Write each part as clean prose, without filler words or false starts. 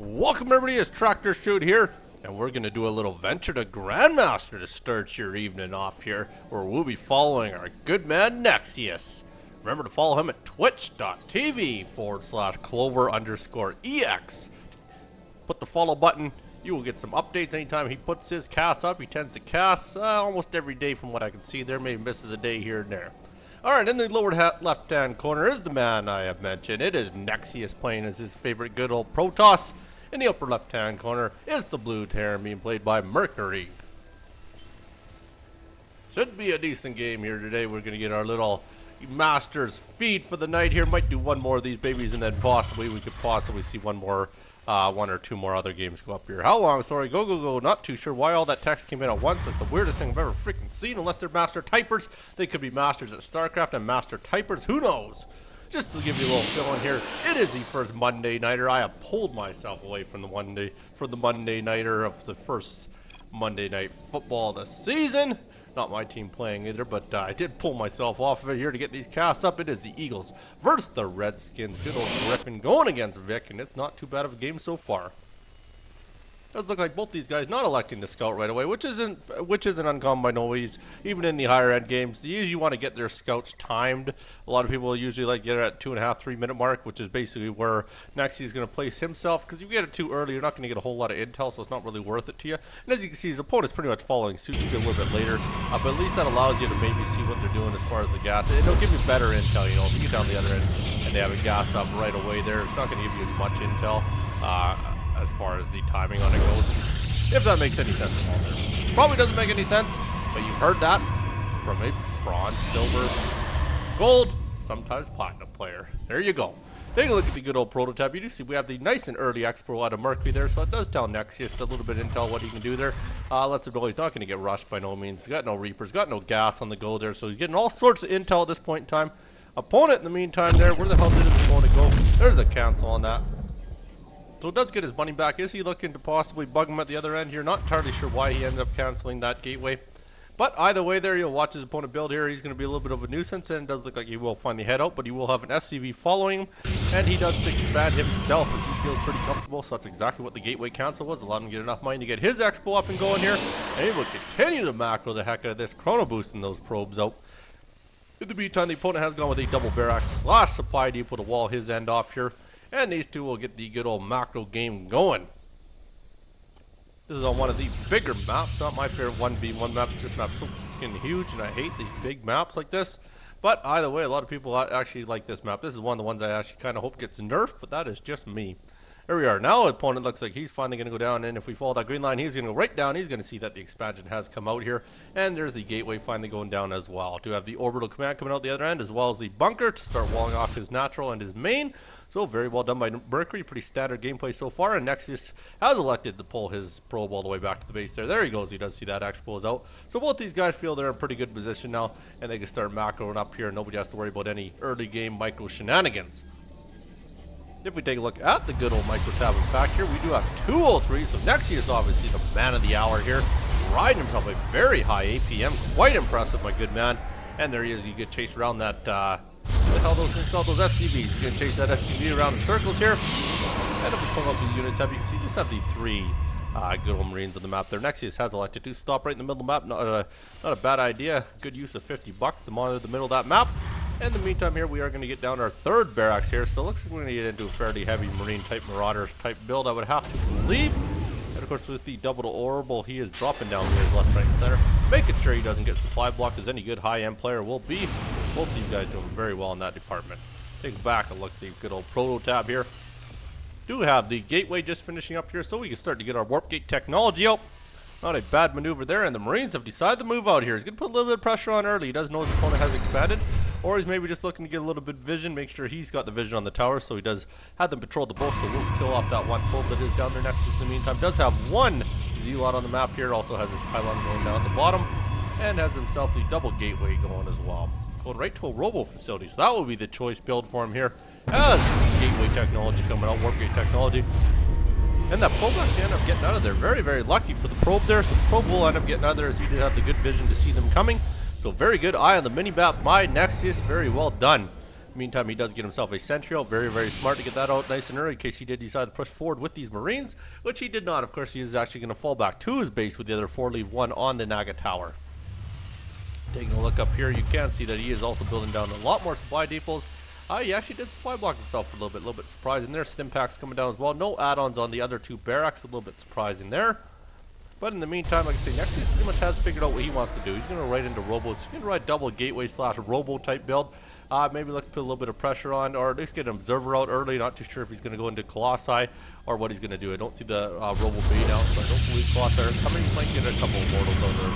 Welcome everybody, it's tractorchute here, and we're going to do a little venture to GrandMaster to start your evening off here, where we'll be following our good man NeXiuS. Remember to follow him at twitch.tv/Clover_EX. Put the follow button, you will get some updates anytime he puts his cast up. He tends to cast almost every day from what I can see there, maybe misses a day here and there. Alright, in the lower left-hand corner is the man I have mentioned. It is NeXiuS playing as his favorite good old Protoss. In the upper left-hand corner is the blue Terran being played by Mercury. Should be a decent game here today. We're going to get our little Masters feed for the night here. Might do one more of these babies and then possibly we could possibly see one or two more other games go up here. How long? Sorry, go. Not too sure why all that text came in at once. That's the weirdest thing I've ever freaking seen. Unless they're master typers, they could be masters at StarCraft and master typers. Who knows? Just to give you a little fill in here, it is the first Monday nighter. I have pulled myself away from the Monday nighter of the first Monday night football of the season. Not my team playing either, but I did pull myself off of it here to get these casts up. It is the Eagles versus the Redskins. Good old Griffin going against Vic, and it's not too bad of a game so far. Does look like both these guys not electing to scout right away, which isn't uncommon by no means. Even in the higher end games, you want to get their scouts timed. A lot of people usually like get it at 2.5, 3 minute mark, which is basically where NeXiuS is going to place himself. Because if you get it too early, you're not going to get a whole lot of intel, so it's not really worth it to you. And as you can see, his opponent's pretty much following suit. You get a little bit later, but at least that allows you to maybe see what they're doing as far as the gas. It'll give you better intel. You know, if you get down the other end and they have it gassed up right away there, it's not going to give you as much intel. As far as the timing on it goes, if that makes any sense at all there. Probably doesn't make any sense, but you've heard that from a bronze, silver, gold, sometimes platinum player. There you go. Take a look at the good old prototype. You do see we have the nice and early expo out of Mercury there, so it does tell NeXiuS a little bit of intel what he can do there. Lets him know he's not going to get rushed by no means. He's got no Reapers, got no gas on the go there, so he's getting all sorts of intel at this point in time. Opponent in the meantime there, where the hell did his opponent go? There's a cancel on that. So it does get his money back. Is he looking to possibly bug him at the other end here? Not entirely sure why he ends up canceling that gateway. But either way there, you'll watch his opponent build here. He's going to be a little bit of a nuisance, and it does look like he will finally head out, but he will have an SCV following him, and he does expand himself as he feels pretty comfortable, so that's exactly what the gateway cancel was. Allowed him to get enough money to get his expo up and going here, and he will continue to macro the heck out of this, chrono boosting those probes out. In the meantime, the opponent has gone with a double barracks / supply depot to wall his end off here. And these two will get the good old macro game going. This is on one of the bigger maps. Not my favorite 1v1 map. This map's so fucking huge, and I hate these big maps like this. But either way, a lot of people actually like this map. This is one of the ones I actually kind of hope gets nerfed, but that is just me. There we are. Now the opponent looks like he's finally going to go down, and if we follow that green line, he's going to go right down. He's going to see that the expansion has come out here, and there's the gateway finally going down as well. To have the orbital command coming out the other end, as well as the bunker to start walling off his natural and his main. So very well done by Mercury. Pretty standard gameplay so far, and NeXiuS has elected to pull his probe all the way back to the base there. There he goes. He does see that expo is out. So both these guys feel they're in pretty good position now, and they can start macroing up here. Nobody has to worry about any early game micro shenanigans. If we take a look at the good old micro tab in fact here, we do have 203, so NeXiuS obviously the man of the hour here. Riding himself a very high APM, quite impressive, my good man. And there he is, you get chased around that, what the hell those things called, those SCVs. He's going to chase that SCV around in circles here. And if we pull up the units tab, you can see just have the 3 good old Marines on the map there. NeXiuS has elected to stop right in the middle of the map. Not a bad idea. Good use of $50 to monitor the middle of that map. In the meantime here, we are going to get down our 3rd barracks here. So it looks like we're going to get into a fairly heavy Marine type Marauder type build, I would have to believe. And of course with the double to orbital, he is dropping down here left, right, and center, making sure he doesn't get supply blocked as any good high-end player will be. Both these guys doing very well in that department. Take back a look at the good old proto tab here. Do have the gateway just finishing up here, so we can start to get our warp gate technology out. Not a bad maneuver there, and the Marines have decided to move out here. He's going to put a little bit of pressure on early. He does know his opponent has expanded, or he's maybe just looking to get a little bit of vision, make sure he's got the vision on the tower, so he does have them patrol the boat, so we'll kill off that one probe that is down there next. In the meantime, does have one Z-Lot on the map here, also has his pylon going down at the bottom, and has himself the double gateway going as well. Going right to a robo facility, so that will be the choice build for him here, as gateway technology coming out, warp gate technology. And that probe actually ended up getting out of there. Very, very lucky for the probe there. So the probe will end up getting out of there as he did have the good vision to see them coming. So very good eye on the mini-map by NeXiuS. Very well done. Meantime, he does get himself a sentry out. Very, very smart to get that out nice and early in case he did decide to push forward with these Marines, which he did not. Of course, he is actually going to fall back to his base with the other 4-leave-1 on the Naga Tower. Taking a look up here, you can see that he is also building down a lot more supply depots. He actually did supply block himself for a little bit surprising there. Stim packs coming down as well. No add-ons on the other 2 barracks, a little bit surprising there. But in the meantime, like I say, NeXiuS pretty much has figured out what he wants to do. He's going to ride into robos. He's going to ride double gateway / robo type build. Maybe look to put a little bit of pressure on, or at least get an observer out early. Not too sure if he's going to go into Colossi or what he's going to do. I don't see the robo bait out, so I don't believe Colossi are coming. He might get a couple of mortals out there.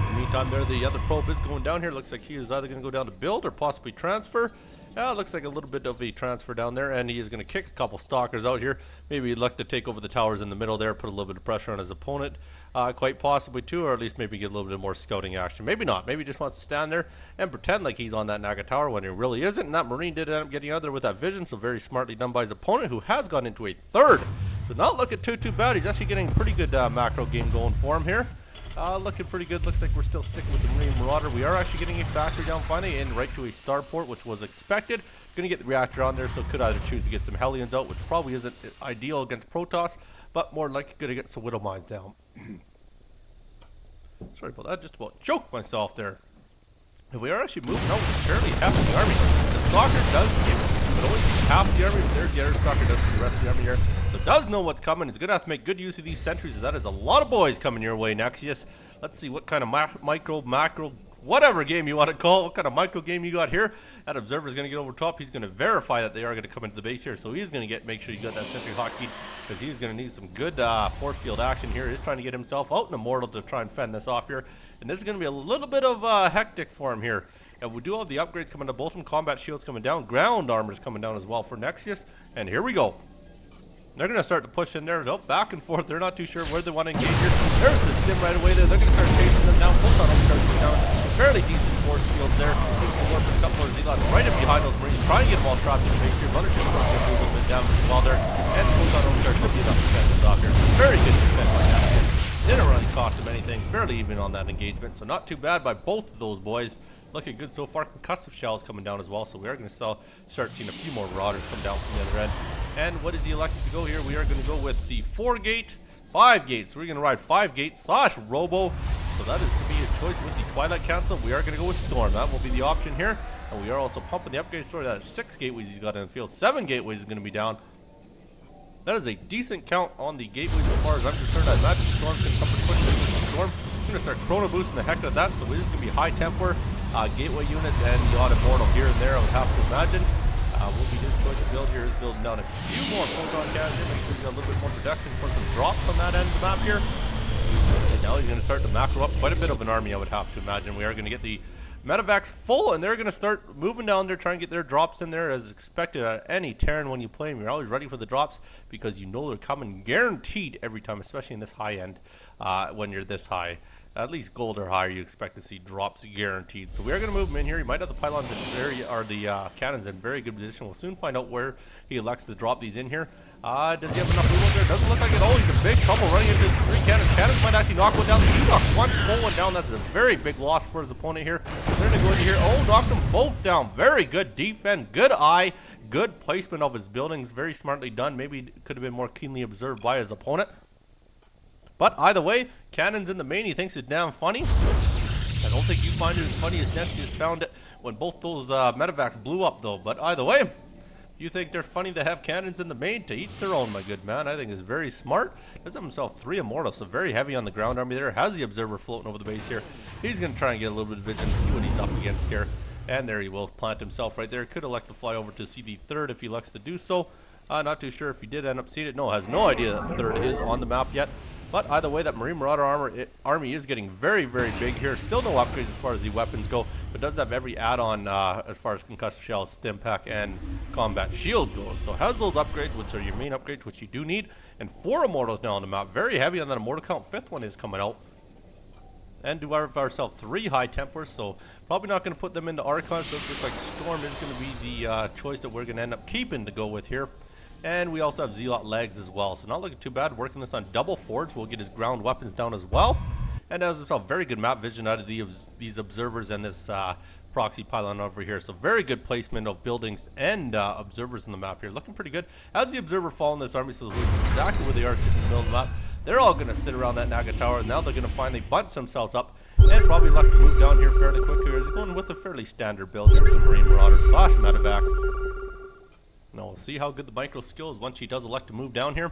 In the meantime, there the other probe is going down here. Looks like he is either going to go down to build or possibly transfer. Looks like a little bit of a transfer down there, and he is going to kick a couple stalkers out here. Maybe he'd look to take over the towers in the middle there, put a little bit of pressure on his opponent, quite possibly too, or at least maybe get a little bit more scouting action. Maybe not. Maybe he just wants to stand there and pretend like he's on that Naga Tower when he really isn't, and that Marine did end up getting out there with that vision, so very smartly done by his opponent, who has gone into a third. So not looking too bad. He's actually getting a pretty good macro game going for him here. Looking pretty good. Looks like we're still sticking with the Marine Marauder. We are actually getting a factory down finally and right to a starport, which was expected. Going to get the reactor on there, so could either choose to get some Hellions out, which probably isn't ideal against Protoss, but more likely going to get some Widow Mines down. Sorry about that. Just about choked myself there. If we are actually moving out with fairly half the army, the Stalker does see it, but only sees half the army. But there's the other Stalker, does see the rest of the army here. So does know what's coming. He's going to have to make good use of these sentries, as that is a lot of boys coming your way, NeXiuS. Let's see what kind of macro, whatever game you want to call it, what kind of micro game you got here. That observer is going to get over top. He's going to verify that they are going to come into the base here. So he's going to make sure you got that sentry hotkeyed, because he's going to need some good force field action here. He's trying to get himself out in Immortal to try and fend this off here. And this is going to be a little bit of hectic for him here. And we do have the upgrades coming to both of them. Combat shields coming down. Ground armor is coming down as well for NeXiuS. And here we go. They're going to start to push in there, back and forth. They're not too sure where they want to engage here. There's the stim right away there. They're going to start chasing them down. Photon starts going down. Fairly decent force field there. He's going to work with a couple of Zealots right in behind those Marines. Try and get them all trapped in the base here. Mothership's going to get a little bit down as well there. And Photon starts to be enough to defend this off here. Very good defense on that. Didn't really cost him anything. Fairly even on that engagement. So not too bad by both of those boys. Looking good so far. Concussive shells coming down as well, so we are going to start seeing a few more Marauders come down from the other end. And what is he elected to go here? We are going to go with the 4-gate, 5-gate. So we're going to ride 5-gate / Robo. So that is going to be his choice with the Twilight Council. We are going to go with Storm. That will be the option here. And we are also pumping the upgrade story. That is 6 gateways he's got in the field. 7 gateways is going to be down. That is a decent count on the gateways as far as I'm concerned. I imagine Storm's going to come pretty quickly with the Storm. We're going to start chrono boosting the heck out of that. So this is going to be high temper. Gateway units and the odd Immortal here and there, I would have to imagine. Will be his choice to build here is building down a few more photon cannons here, make sure he's got a little bit more protection for some drops on that end of the map here. And now he's going to start to macro up quite a bit of an army, I would have to imagine. We are going to get the medevacs full, and they're going to start moving down there, trying to get their drops in there as expected at any Terran when you play them. You're always ready for the drops because you know they're coming guaranteed every time, especially in this high end when you're this high. At least gold or higher, you expect to see drops guaranteed. So we are going to move him in here. He might have the pylons in the cannons in very good position. We'll soon find out where he elects to drop these in here. Does he have enough room there? Doesn't look like it. Oh, he's in big trouble running into 3 cannons. Cannons might actually knock one down. He knocked one full one down. That's a very big loss for his opponent here. They're going to go in here. Oh, knocked them both down. Very good defense. Good eye. Good placement of his buildings. Very smartly done. Maybe it could have been more keenly observed by his opponent. But either way, cannons in the main, he thinks it's damn funny. I don't think you find it as funny as NeXiuS found it when both those medevacs blew up, though. But either way, you think they're funny to have cannons in the main? To each their own, my good man. I think it's very smart. Does have himself 3 Immortals, so very heavy on the ground army there. Has the observer floating over the base here. He's going to try and get a little bit of vision, see what he's up against here. And there he will plant himself right there. Could elect to fly over to see the 3rd if he elects to do so. Not too sure if he did end up seeing it. No, has no idea that the 3rd is on the map yet. But either way, that Marine Marauder army is getting very, very big here. Still no upgrades as far as the weapons go, but does have every add-on as far as concussive shells, stim pack, and combat shield goes. So has those upgrades, which are your main upgrades, which you do need. And 4 Immortals now on the map. Very heavy on that Immortal count. 5th one is coming out. And do have ourselves 3 high tempers, so probably not going to put them into Archons, but it looks like Storm is going to be the choice that we're going to end up keeping to go with here. And we also have Zealot legs as well, so not looking too bad. Working this on double forge, we'll get his ground weapons down as well. And has himself very good map vision out of these observers and this proxy pylon over here. So very good placement of buildings and observers in the map here. Looking pretty good. As the observer following this army, so exactly where they are sitting in the middle of the map. They're all going to sit around that Naga tower. Now they're going to finally bunch themselves up and probably look to move down here fairly quickly. He's going with a fairly standard build here with the Marine Marauder / Medevac. Now we'll see how good the micro skill is once he does elect to move down here.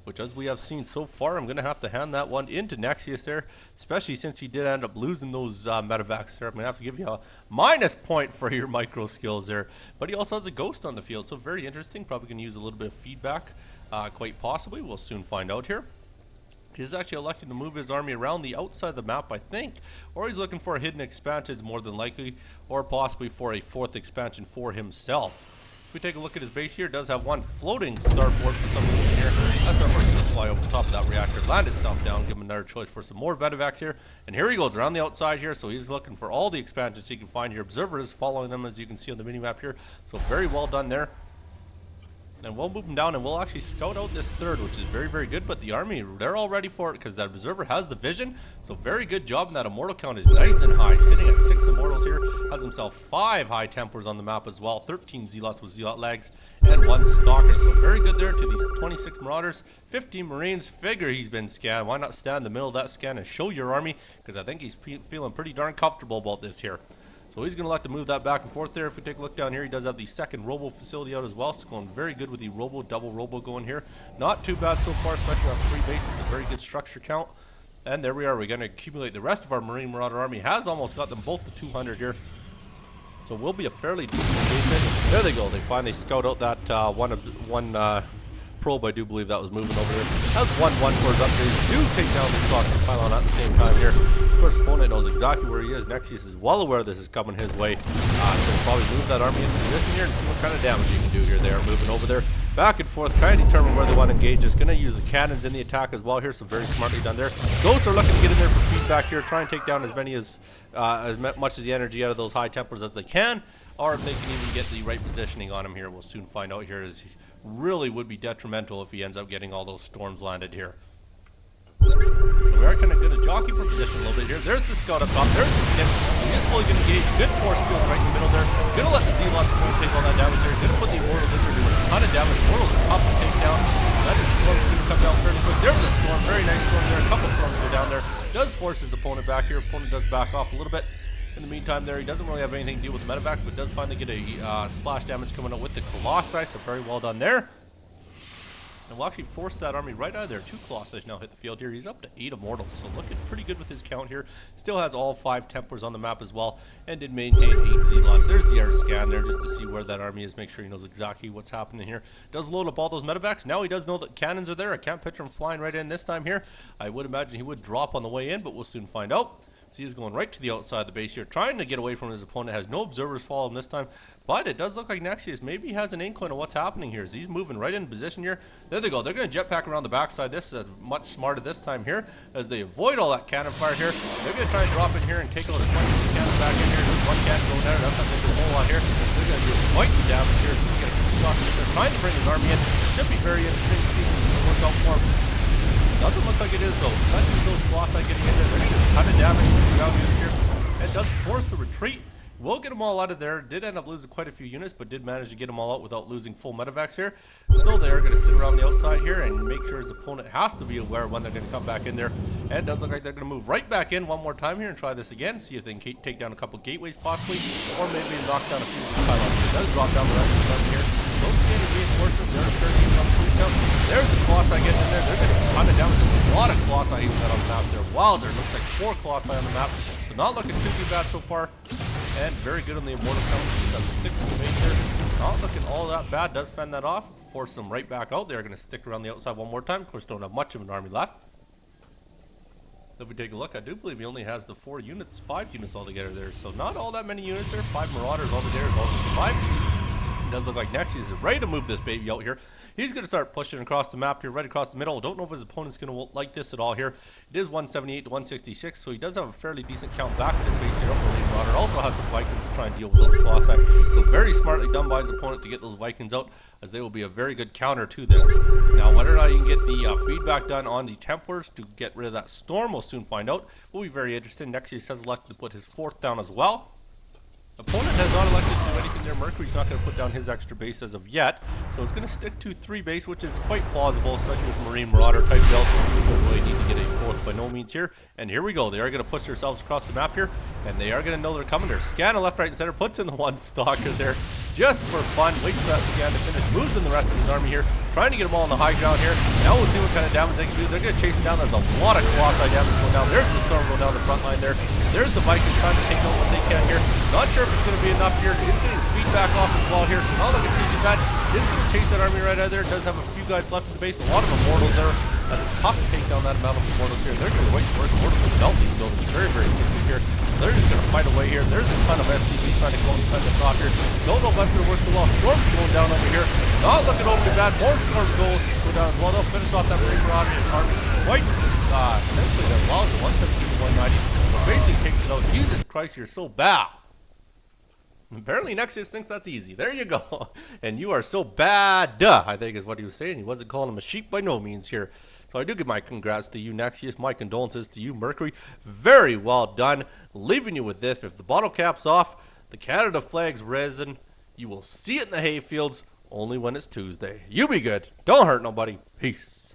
Which, as we have seen so far, I'm going to have to hand that one into NeXiuS there, especially since he did end up losing those medevacs there. I'm going to have to give you a minus point for your micro skills there. But he also has a ghost on the field, so very interesting. Probably going to use a little bit of feedback, quite possibly. We'll soon find out here. He's actually electing to move his army around the outside of the map, I think, or he's looking for a hidden expansion, more than likely, or possibly for a 4th expansion for himself. If we take a look at his base here, it does have one floating starport for some reason here. That starport's going to fly over the top of that reactor, land itself down, give him another choice for some more medevacs here. And here he goes around the outside here, so he's looking for all the expansions he can find here. Observers following them, as you can see on the minimap here. So very well done there. And we'll move them down, and we'll actually scout out this 3rd, which is very, very good. But the army, they're all ready for it because that observer has the vision. So very good job, and that immortal count is nice and high. Sitting at 6 immortals here. Has himself 5 high tempers on the map as well. 13 zealots with zealot legs, and 1 stalker. So very good there to these 26 marauders. 15 marines. Figure he's been scanned. Why not stand in the middle of that scan and show your army? Because I think he's feeling pretty darn comfortable about this here. So he's going to like to move that back and forth there. If we take a look down here, he does have the 2nd robo facility out as well. So going very good with the double robo going here. Not too bad so far, especially on 3 bases. A very good structure count. And there we are. We're going to accumulate the rest of our Marine Marauder army. Has almost got them both to 200 here. So we'll be a fairly decent movement. There they go. They finally scout out that one probe. I do believe that was moving over there. Has 1-1 for his upgrades. Do take down the proxy pylon at the same time here. Of course, opponent knows exactly where he is. NeXiuS is well aware this is coming his way. So probably move that army into position here and see what kind of damage you can do here. They are moving over there. Back and forth, kind of determine where they want to engage. Just going to use the cannons in the attack as well here, so very smartly done there. Ghosts are looking to get in there for feedback here, try and take down as much of the energy out of those high tempers as they can, or if they can even get the right positioning on him here. We'll soon find out here, as he really would be detrimental if he ends up getting all those storms landed here. So we are kind of going to jockey for position a little bit here. There's the scout up top. There's the skip. He's fully going to engage. Good force field right in the middle there. Going to let the zealots take all that damage here. Going to put the immortals in there, doing a ton of damage. Immortals are tough to take down. That is storm's going to come down fairly quick. There's a storm. Very nice storm there. A couple storms go down there. Does force his opponent back here. Opponent does back off a little bit. In the meantime there, he doesn't really have anything to deal with the medevacs, but does finally get a splash damage coming out with the Colossi, so very well done there. And we'll actually force that army right out of there. 2 Colossi now hit the field here. He's up to 8 immortals, so looking pretty good with his count here. Still has all 5 tempers on the map as well, and did maintain 8 zealots. There's the air scan there just to see where that army is, make sure he knows exactly what's happening here. Does load up all those medevacs. Now he does know that cannons are there. I can't picture him flying right in this time here. I would imagine he would drop on the way in, but we'll soon find out. So he's going right to the outside of the base here, trying to get away from his opponent. Has no observers follow him this time, but it does look like NeXiuS maybe has an inkling of what's happening here. So he's moving right in position here. There they go. They're going to jetpack around the backside. This is much smarter this time here, as they avoid all that cannon fire here. They're going to try and drop in here and take out as much of the cannon back in here. There's 1 cannon going there. That's not going to do a whole lot here. They're going to do quite the damage here. So he's going to keep shocking. They're trying to bring his army in. Should be very interesting to see if this will work out for him. Doesn't look like it is though. Especially with those Colossi getting in there. They're going to do a ton of damage to the ground units here. It does force the retreat. We'll get them all out of there. Did end up losing quite a few units, but did manage to get them all out without losing full medevacs here. So they are going to sit around the outside here and make sure his opponent has to be aware when they're going to come back in there. And it does look like they're going to move right back in one more time here and try this again. See if they can take down a couple gateways possibly, or maybe knock down a few of the pylons. It does drop down the rest of them here. Those standard reinforcements, they're starting to come through now. There's the Colossi getting in there. They're going to get a ton of damage. There's a lot of Colossi even on the map there. Wow, there looks like 4 Colossi on the map. So not looking too bad so far. And very good on the immortal count. He's got 6 in the base there. Not looking all that bad. Does fend that off. Force them right back out. They're going to stick around the outside one more time. Of course, don't have much of an army left. If we take a look, I do believe he only has the 5 units altogether there. So not all that many units there. 5 marauders over there is all to survive. It does look like NeXiuS is ready to move this baby out here. He's going to start pushing across the map here, right across the middle. Don't know if his opponent's going to like this at all here. It is 178 to 166, so he does have a fairly decent count back at his base here. Marauder also has some Vikings to try and deal with those Colossi. So very smartly done by his opponent to get those Vikings out, as they will be a very good counter to this. Now, whether or not he can get the feedback done on the Templars to get rid of that storm, we'll soon find out. We'll be very interested. NeXiuS has elected to put his 4th down as well. Opponent has not elected to do anything there. Mercury's not going to put down his extra base as of yet, so it's going to stick to 3 base, which is quite plausible, especially with Marine Marauder type build. We don't really need to get a 4th by no means here. And here we go. They are going to push themselves across the map here, and they are going to know they're coming. They're scanning left, right, and center. Puts in the 1 stalker there just for fun. Waits for that scan to finish. Moves in the rest of his army here, trying to get them all on the high ground here. Now we'll see what kind of damage they can do. They're going to chase him down. There's a lot of colossi damage going down. There's the storm going down the front line there. There's the Vikings trying to take out what they can here. Not sure if it's going to be enough here. It's getting feedback off as well here. So not looking too bad. It's going to chase that army right out of there. It does have a few guys left in the base. A lot of immortals there. And it's tough to take down that amount of immortals here. They're going to wait for immortals to melt these buildings very, very quickly here. They're just going to fight away here. There's a ton of SCVs trying to go and defend this off here. Don't know if that's going to work so well. Storm's going down over here. Not looking overly bad. More storms go down as well. They'll finish off that Marine Marauder army quite essentially as well as the 117 to 190. But basically takes it out. Jesus Christ, you're so bad. Apparently NeXiuS thinks that's easy. There you go. And you are so bad, I think is what he was saying. He wasn't calling him a sheep by no means here. So I do give my congrats to you, NeXiuS. My condolences to you, Mercury. Very well done. Leaving you with this. If the bottle cap's off, the Canada flag's risen. You will see it in the hayfields only when it's Tuesday. You be good. Don't hurt nobody. Peace.